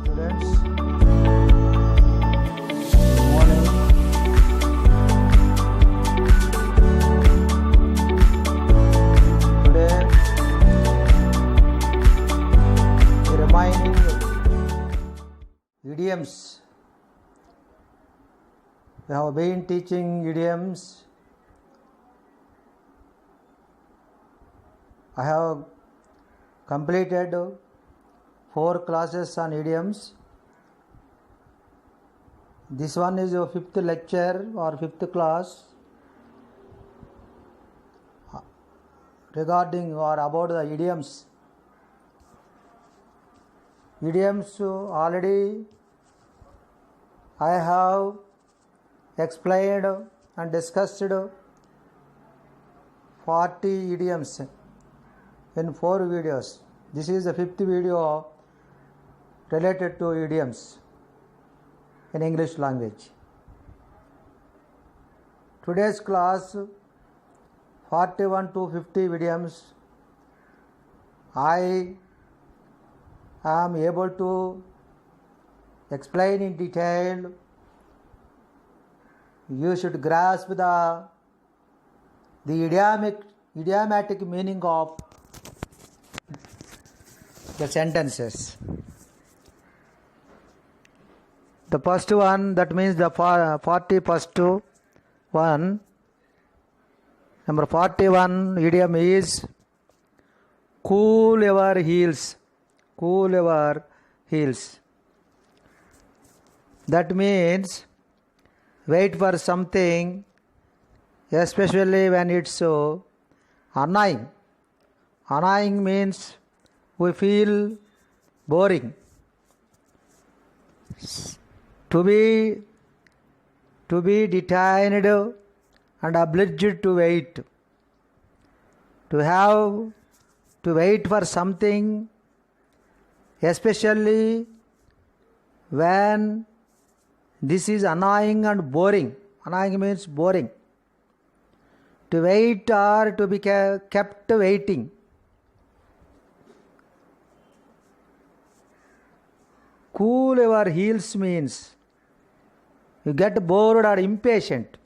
Students, good morning. Today, the remaining idioms. We have been teaching idioms. I have completed 4 classes on idioms. This one is your 5th lecture or 5th class regarding or about the idioms. Idioms already I have explained and discussed 40 idioms in 4 videos. This is the 5th video related to idioms in English language. Today's class 41 to 50 idioms I am able to explain in detail. You should grasp the idiomatic meaning of the sentences. The first one, that means the 41st one, number 41 idiom is cool your heels. Cool your heels. That means wait for something, especially when it's so annoying. Annoying means we feel boring. To be detained and obliged to wait. To have to wait for something, especially when this is annoying and boring. Annoying means boring. To wait or to be kept waiting. Cool your heels means you get bored or impatient.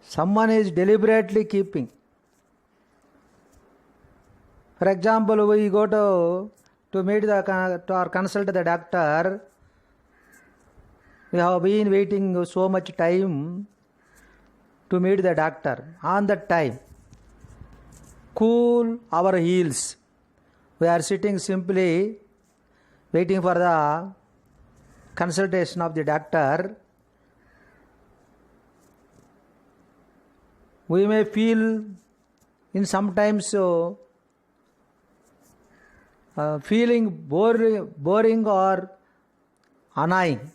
Someone is deliberately keeping. For example, we go to meet or consult the doctor. We have been waiting so much time to meet the doctor. On that time, cool our heels. We are sitting simply waiting for the consultation of the doctor. We may feel in sometimes feeling boring or annoying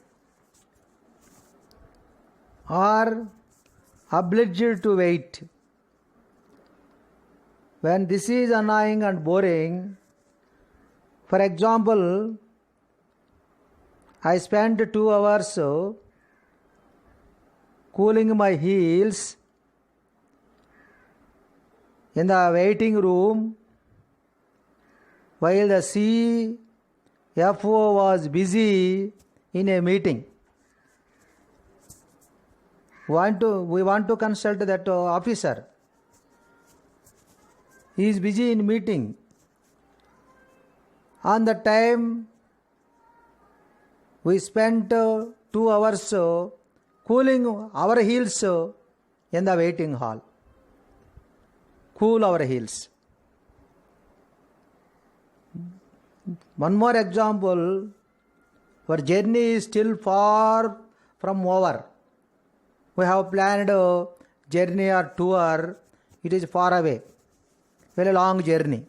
or obliged to wait. When this is annoying and boring, for example, I spent 2 hours cooling my heels in the waiting room while the CFO was busy in a meeting. We want to consult that officer. He is busy in meeting. On the time, we spent 2 hours cooling our heels in the waiting hall. Cool our heels. One more example, our journey is still far from over. We have planned a journey or tour, it is far away, very long journey.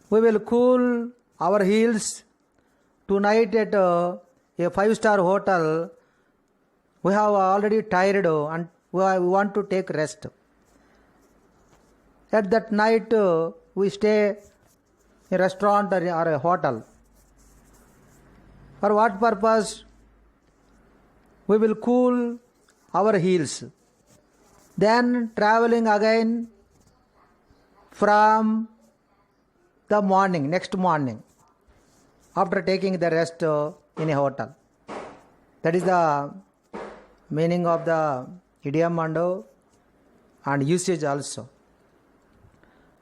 We will cool our heels tonight at a 5-star hotel. We have already tired and we want to take rest. At that night, we stay in a restaurant or a hotel. For what purpose? We will cool our heels. Then traveling again from the morning, next morning, after taking the rest in a hotel. That is the meaning of the idiom and usage also.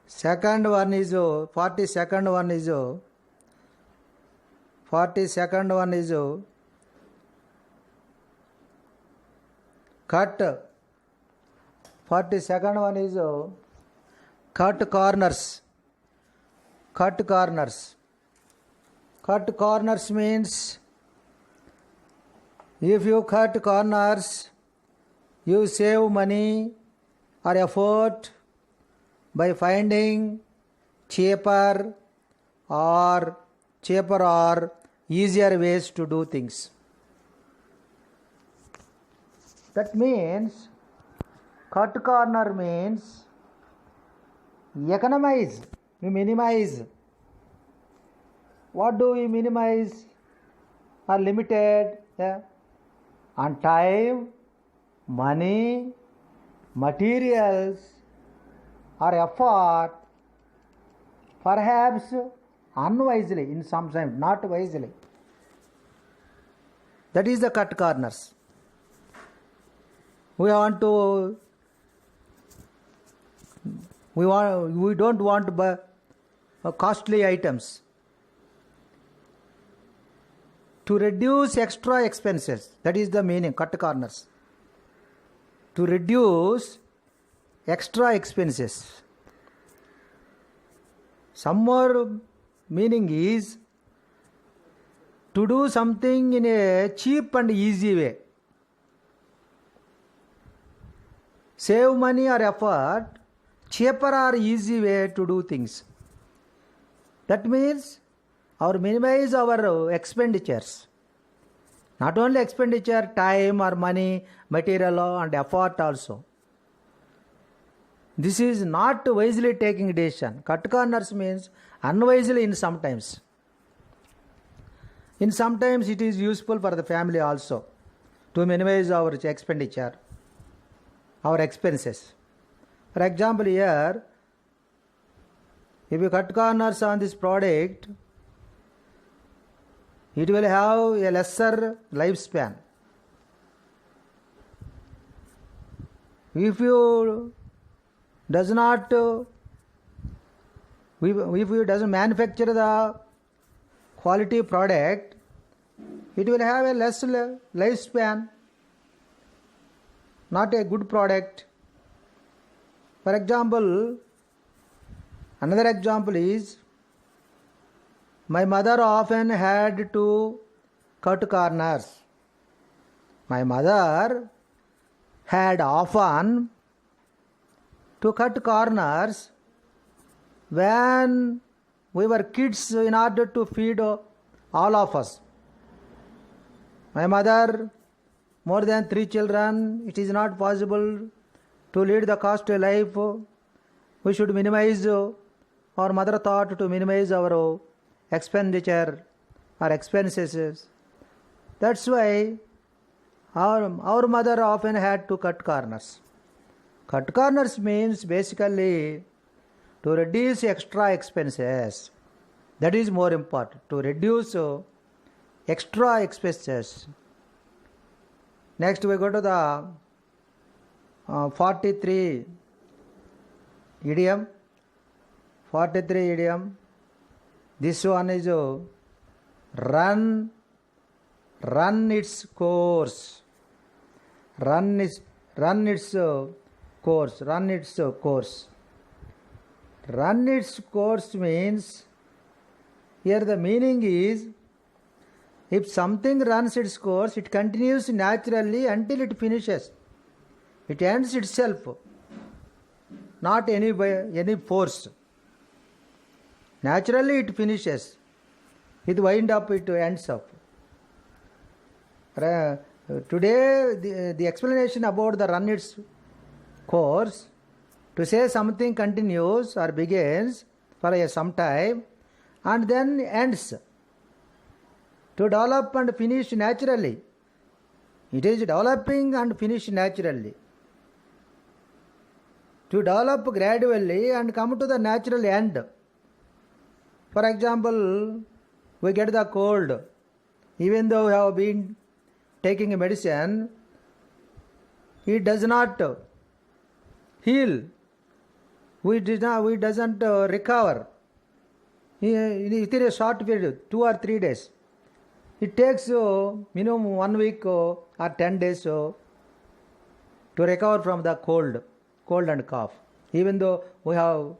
Second one is 42nd one is 42nd one is cut. 42nd one is cut corners. Cut corners. Cut corners means if you cut corners, you save money or effort by finding cheaper or easier ways to do things. That means cut corner means economize, we minimize. What do we minimize? Are limited on time, money, materials or effort, perhaps unwisely in some times, not wisely. That is the cut corners. We don't want to buy costly items. To reduce extra expenses, that is the meaning, cut corners. To reduce extra expenses. Some more meaning is to do something in a cheap and easy way. Save money or effort, cheaper or easy way to do things. That means our minimize our expenditures. Not only expenditure, time or money, material and effort also. This is not wisely taking decision. Cut corners means unwisely in sometimes. In sometimes it is useful for the family also to minimize our expenditure, our expenses. For example, here, if you cut corners on this product, it will have a lesser lifespan. If you doesn't manufacture the quality product, it will have a less lifespan, not a good product. For example, another example is, my mother often had to cut corners. My mother had often to cut corners when we were kids in order to feed all of us. My mother, more than 3 children, it is not possible to lead the costly life. We should minimize, our mother thought to minimize our expenditure or expenses. That's why our mother often had to cut corners. Cut corners means basically to reduce extra expenses. That is more important, to reduce extra expenses. Next we go to the 43 idiom. 43 idiom. This one is run its course. Run its course. Run its course. Run its course means, here the meaning is, if something runs its course, it continues naturally until it finishes. It ends itself, not any force. Naturally it finishes. It wind up, it ends up. Today the explanation about the run its course, to say something continues or begins for some time and then ends. To develop and finish naturally. It is developing and finish naturally. To develop gradually and come to the natural end. For example, we get the cold. Even though we have been taking a medicine, it does not heal. We doesn't recover within a short period, 2 or 3 days. It takes minimum 1 week or 10 days to recover from the cold and cough, even though we have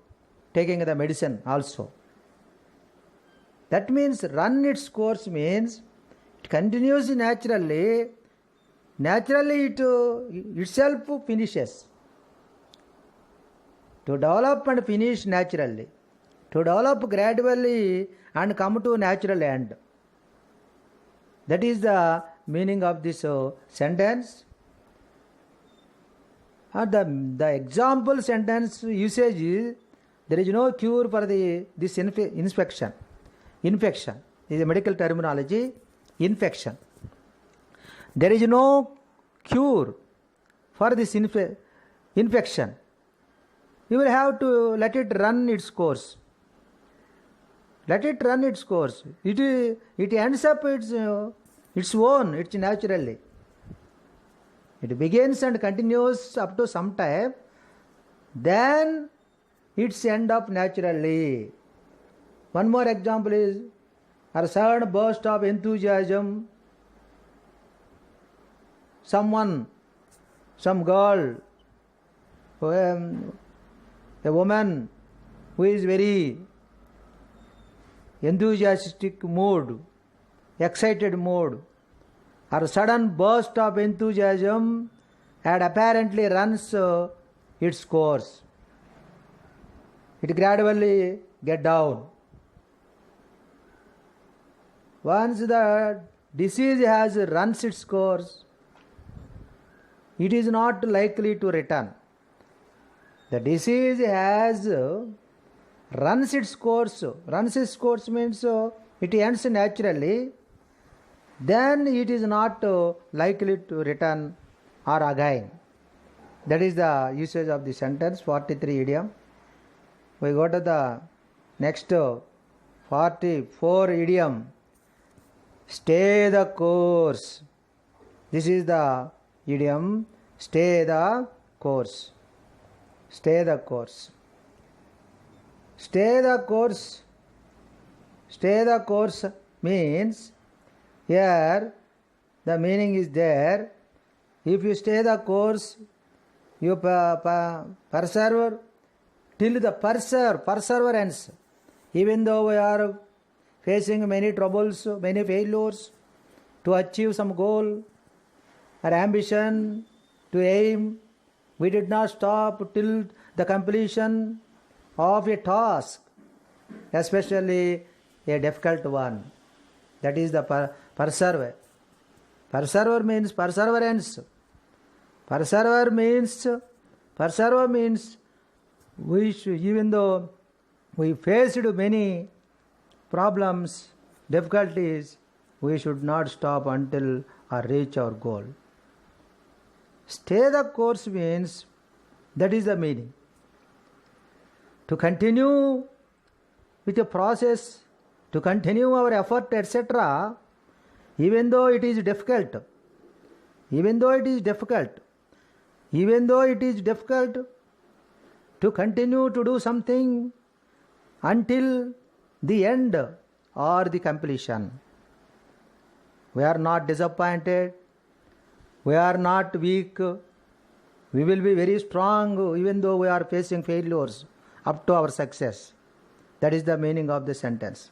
taking the medicine also. That means run its course means it continues naturally. Naturally it itself finishes. To develop and finish naturally. To develop gradually and come to natural end. That is the meaning of this sentence. The example sentence usage is, there is no cure for this infection. Infection is a medical terminology. Infection. There is no cure for this infection. You will have to let it run its course. Let it run its course. It ends up its own, it's naturally. It begins and continues up to some time. Then it's end up naturally. One more example is a sudden burst of enthusiasm. Some girl, a woman who is very enthusiastic mood, excited mood, her sudden burst of enthusiasm and apparently runs its course. It gradually get down. Once the disease has runs its course, it is not likely to return. The disease has runs its course. Runs its course means it ends naturally. Then it is not likely to return or again. That is the usage of the sentence 43 idiom. We go to the next 44 idiom. Stay the course. This is the idiom. Stay the course. Stay the course. Stay the course. Stay the course means, here the meaning is there. If you stay the course, you persevere till the perseverance. Even though we are facing many troubles, many failures, to achieve some goal or ambition, to aim, we did not stop till the completion of a task, especially a difficult one. That is the persevere. Persevere means perseverance. Persevere means we should, even though we faced many problems, difficulties, we should not stop until or reach our goal. Stay the course means, that is the meaning. To continue with a process, to continue our effort, etc., even though it is difficult, to continue to do something until the end or the completion. We are not disappointed, we are not weak, we will be very strong even though we are facing failures up to our success. That is the meaning of the sentence.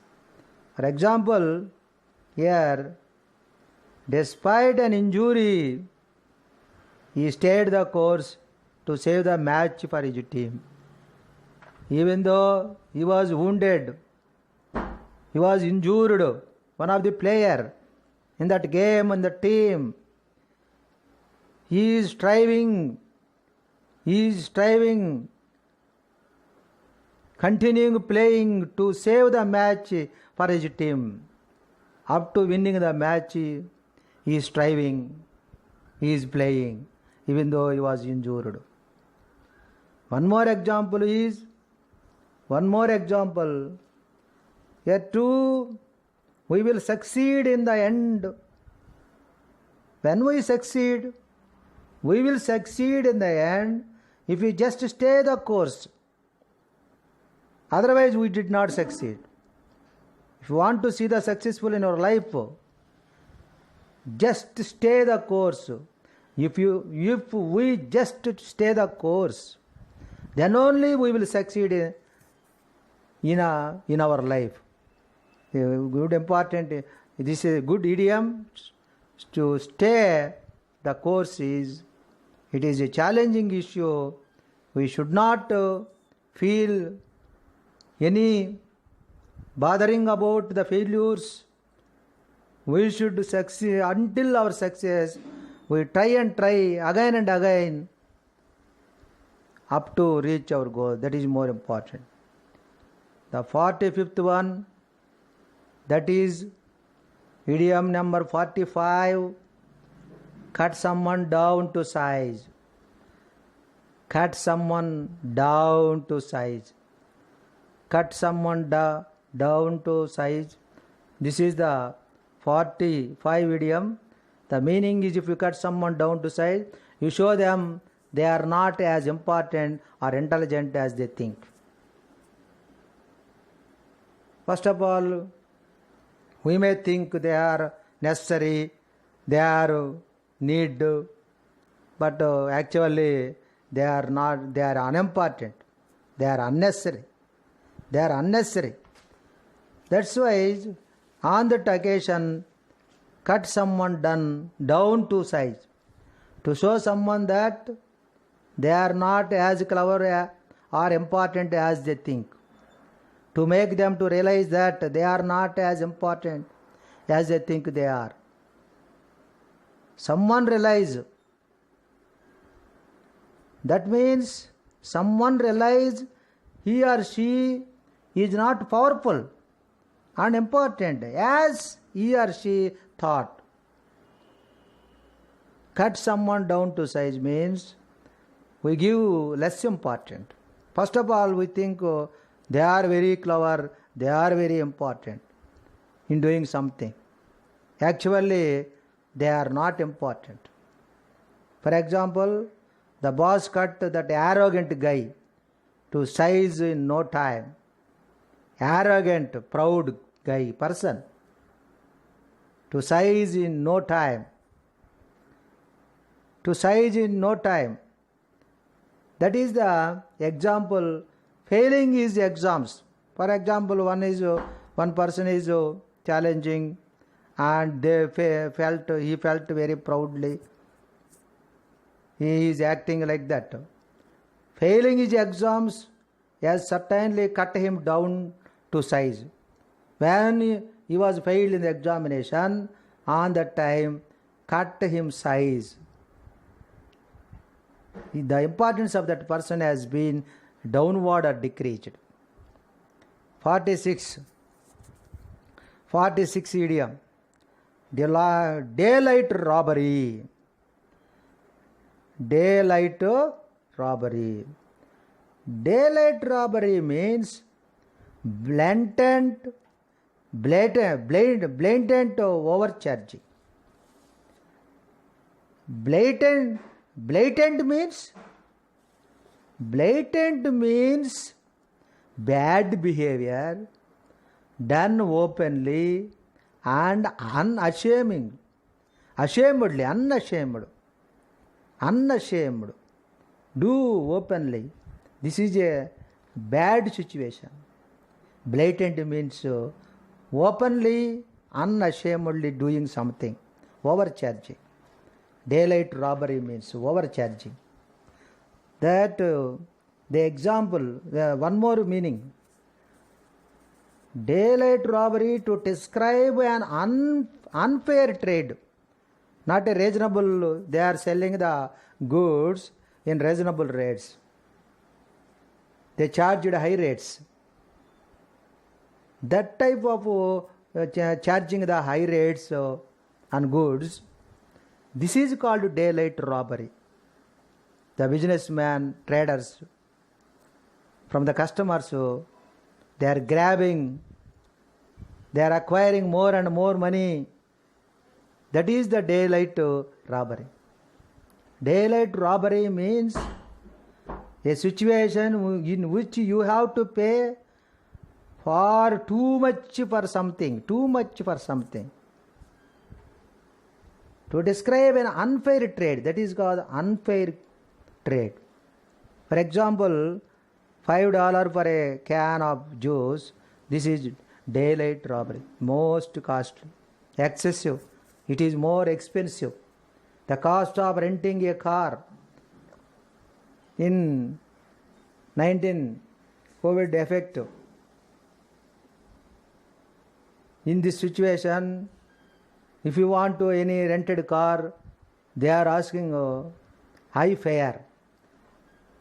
For example, here, despite an injury, he stayed the course to save the match for his team. Even though he was wounded, he was injured, one of the player in that game, in the team, he is striving, continuing playing to save the match for his team. Up to winning the match, he is striving, he is playing, even though he was injured. One more example. Yet too, we will succeed in the end. When we succeed, we will succeed in the end if we just stay the course. Otherwise, we did not succeed. If you want to see the successful in your life, just stay the course. If we just stay the course, then only we will succeed in our life. Good important. This is a good idiom. To stay the course is a challenging issue. We should not feel any bothering about the failures. We should succeed until our success. We try again and again up to reach our goal. That is more important. The 45th one, that is idiom number 45. Cut someone down to size. Cut someone down to size. Cut someone down to size. This is the 45 idiom. The meaning is, if you cut someone down to size, you show them they are not as important or intelligent as they think. First of all, we may think they are necessary, they are need, but actually they are not, they are unimportant, they are unnecessary. They are unnecessary. That's why on that occasion, cut someone down to size, to show someone that they are not as clever or important as they think, to make them to realize that they are not as important as they think they are. Someone realize, that means someone realize he or she is not powerful and important as he or she thought. Cut someone down to size means we give less important. First of all, we think they are very clever, they are very important in doing something. Actually, they are not important. For example, the boss cut that arrogant guy to size in no time. Arrogant, proud guy, person, to size in no time. To size in no time. That is the example. Failing is exams. For example, one person is challenging, and he felt very proudly. He is acting like that. Failing his exams has certainly cut him down to size. When he was failed in the examination, on that time cut him size. The importance of that person has been downward or decreased. 46 idiom. Daylight robbery. Daylight robbery. Daylight robbery means blatant overcharging. Blatant means bad behavior done openly and unashamedly. Unashamed. Do openly. This is a bad situation. Blatant means openly, unashamedly doing something. Overcharging. Daylight robbery means overcharging. That the example, one more meaning. Daylight robbery to describe an unfair trade. Not a reasonable, they are selling the goods in reasonable rates. They charged high rates. That type of charging the high rates on goods, this is called daylight robbery. The businessmen, traders, from the customers, they are grabbing They are acquiring more and more money. That is the daylight robbery. Daylight robbery means a situation in which you have to pay for too much for something. To describe an unfair trade, that is called unfair trade. For example, $5 for a can of juice, this is daylight robbery, most costly, excessive, it is more expensive. The cost of renting a car in 19 COVID effect. In this situation, if you want to any rented car, they are asking high fare.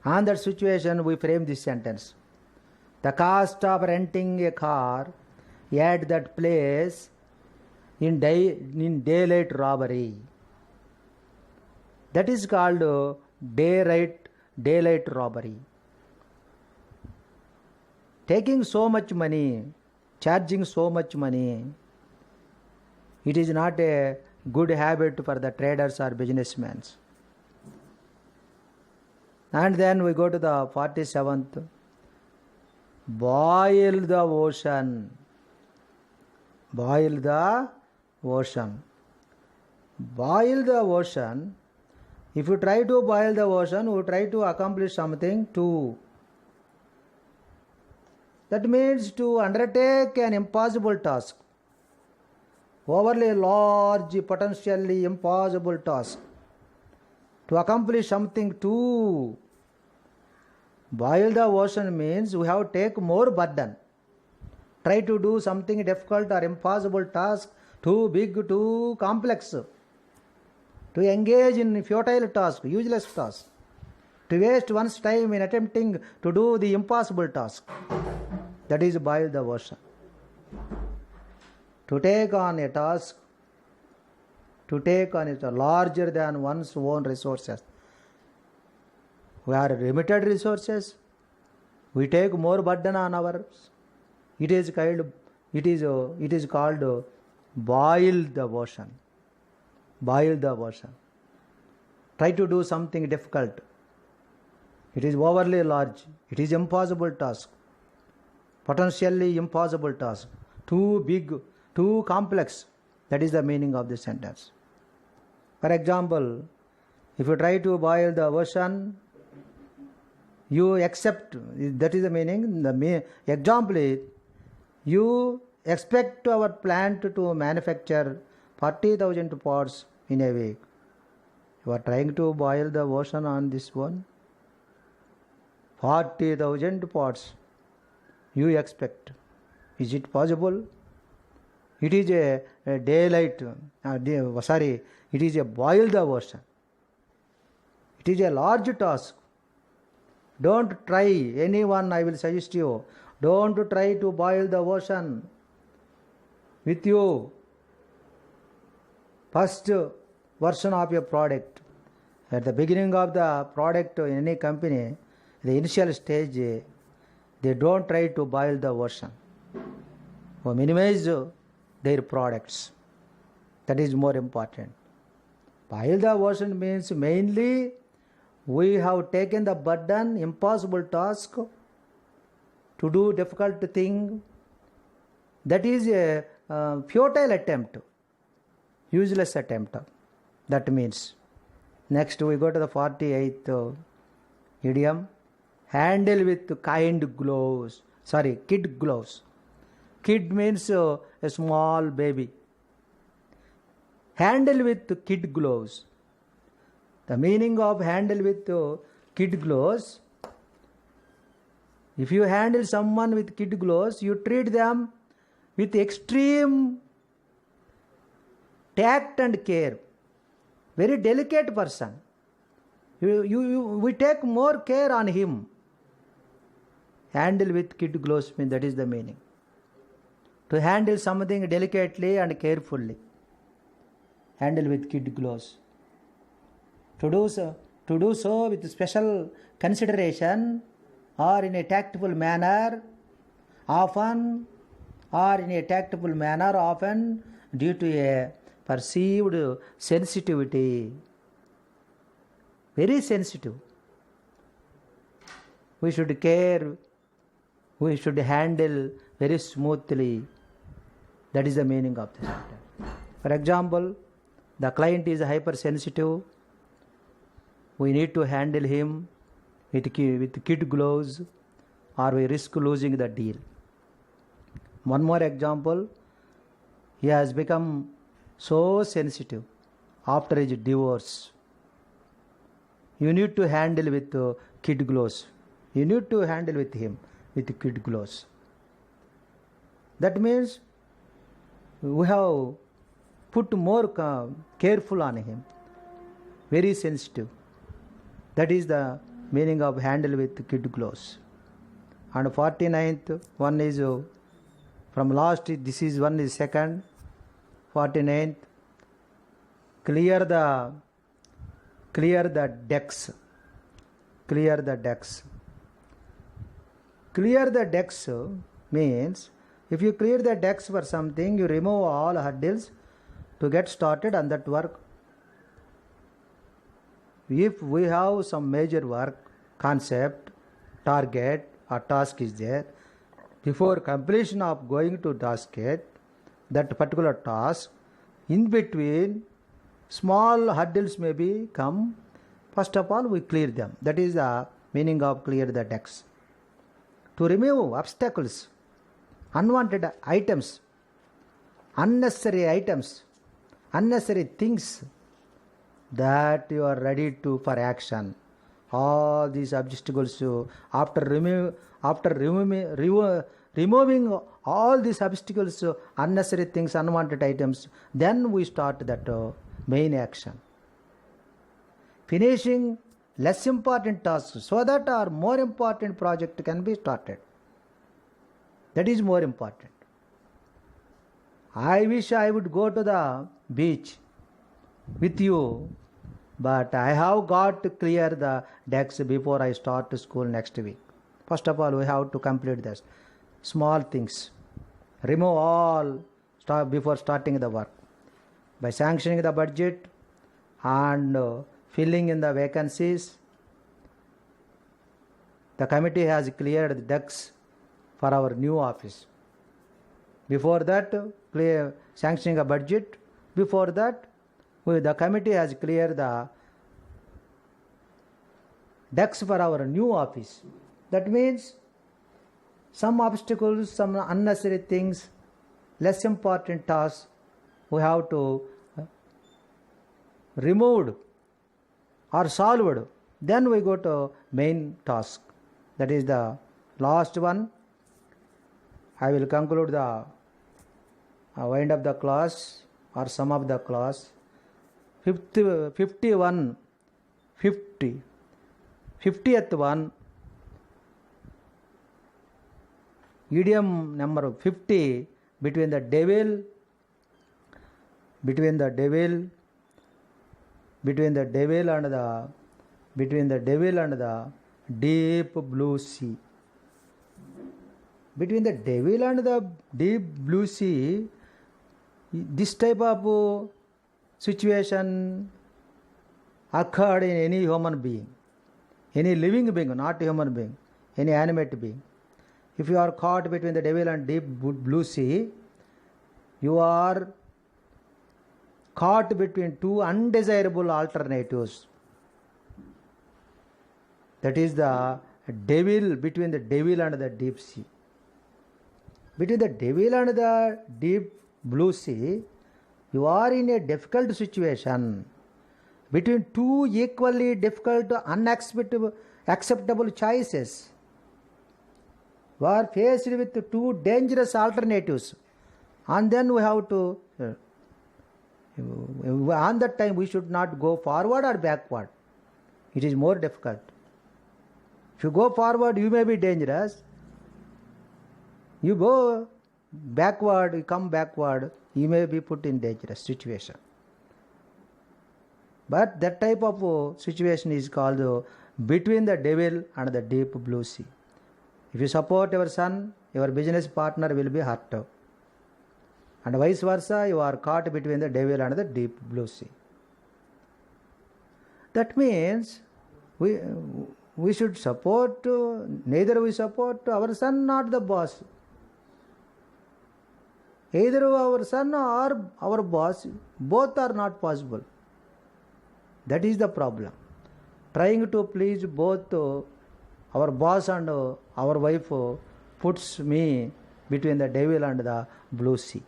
On that situation, we frame this sentence. The cost of renting a car at that place in daylight robbery. That is called daylight robbery. Taking so much money, charging so much money, it is not a good habit for the traders or businessmen. And then we go to the 47th. Boil the ocean. Boil the ocean. Boil the ocean. If you try to boil the ocean, you try to accomplish something too. That means to undertake an impossible task. Overly large, potentially impossible task. To accomplish something too. Boil the ocean means we have to take more burden. Try to do something difficult or impossible task, too big, too complex. To engage in futile task, useless task. To waste one's time in attempting to do the impossible task. That is boil the ocean. To take on a task, to take on it larger than one's own resources. We are limited resources. We take more burden on ours. It is called boil the ocean. Boil the ocean. Try to do something difficult. It is overly large. It is impossible task. Potentially impossible task. Too big, too complex. That is the meaning of this sentence. For example, if you try to boil the ocean, you accept, that is the meaning. The example is, you expect our plant to manufacture 40,000 pots in a week. You are trying to boil the ocean on this one. 40,000 pots you expect. Is it possible? It is a daylight, it is a boil the ocean. It is a large task. Don't try, anyone I will suggest you, don't try to boil the ocean with you. First version of your product. At the beginning of the product in any company, the initial stage, they don't try to boil the ocean or minimize their products. That is more important. Boil the ocean means mainly we have taken the burden, impossible task, to do difficult thing. That is a futile attempt, useless attempt. That means. Next we go to the 48th idiom. Handle with kid gloves. Kid means a small baby. Handle with kid gloves. The meaning of handle with kid gloves, if you handle someone with kid gloves, you treat them with extreme tact and care. Very delicate person. We take more care on him. Handle with kid gloves means that is the meaning. To handle something delicately and carefully. Handle with kid gloves. To do so with special consideration or in a tactful manner, often or in a tactful manner, often due to a perceived sensitivity. Very sensitive. We should care, we should handle very smoothly. That is the meaning of this chapter. For example, the client is hypersensitive. We need to handle him with kid gloves, or we risk losing the deal. One more example, he has become so sensitive after his divorce. You need to handle with kid gloves. You need to handle with him with kid gloves. That means we have put more careful on him. Very sensitive. That is the meaning of handle with kid gloves. And 49th one is from last, this is one is second. 49th, clear the decks. Clear the decks. Clear the decks means if you clear the decks for something, you remove all hurdles to get started on that work. If we have some major work, concept, target or task is there, before completion of going to tasket, that particular task, in between small hurdles may be come. First of all, we clear them. That is the meaning of clear the decks. To remove obstacles, unwanted items, unnecessary things that you are ready to for action. All these obstacles, after removing all these obstacles, unnecessary things, unwanted items, then we start that main action. Finishing less important tasks so that our more important project can be started. That is more important. I wish I would go to the beach with you, but I have got to clear the decks before I start to school next week. First of all, we have to complete this. Small things. Remove all before starting the work. By sanctioning the budget and filling in the vacancies, the committee has cleared the decks for our new office. Before that, sanctioning a budget. Before that, the committee has cleared the decks for our new office. That means some obstacles, some unnecessary things, less important tasks, we have to remove or solved. Then we go to main task. That is the last one. I will conclude the wind of the class or sum of the class. 50th one, idiom number 50, between the devil and the deep blue sea. Between the devil and the deep blue sea, this type of situation occurred in any human being, any living being, not human being, any animate being. If you are caught between the devil and deep blue sea, you are caught between two undesirable alternatives. That is the devil, between the devil and the deep sea. Between the devil and the deep blue sea, you are in a difficult situation. Between two equally difficult, unacceptable choices. We are faced with two dangerous alternatives. And then we have to, on that time we should not go forward or backward. It is more difficult. If you go forward, you may be dangerous. You go backward, you come backward, you may be put in dangerous situation. But that type of situation is called between the devil and the deep blue sea. If you support your son, your business partner will be hurt. and vice versa, you are caught between the devil and the deep blue sea. That means we should support, neither we support our son nor the boss. Either our son or our boss, both are not possible. That is the problem. Trying to please both our boss and our wife puts me between the devil and the blue sea.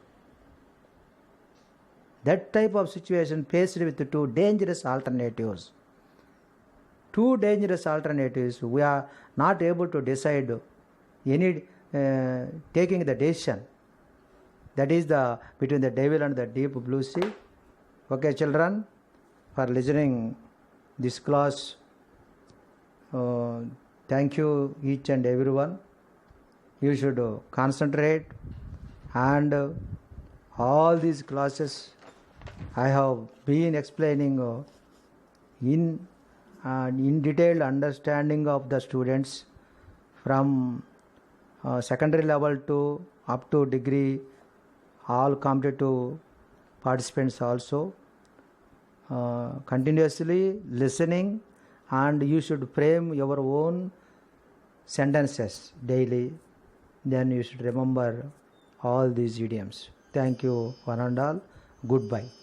That type of situation faced with two dangerous alternatives. Two dangerous alternatives. We are not able to decide any taking the decision. That is the between the devil and the deep blue sea. Okay, children, for listening this class. Thank you each and everyone. You should concentrate, and all these classes I have been explaining in detailed understanding of the students from secondary level to up to degree, all competitive participants also. Continuously listening, and you should frame your own sentences daily. Then you should remember all these idioms. Thank you, one and all. Goodbye.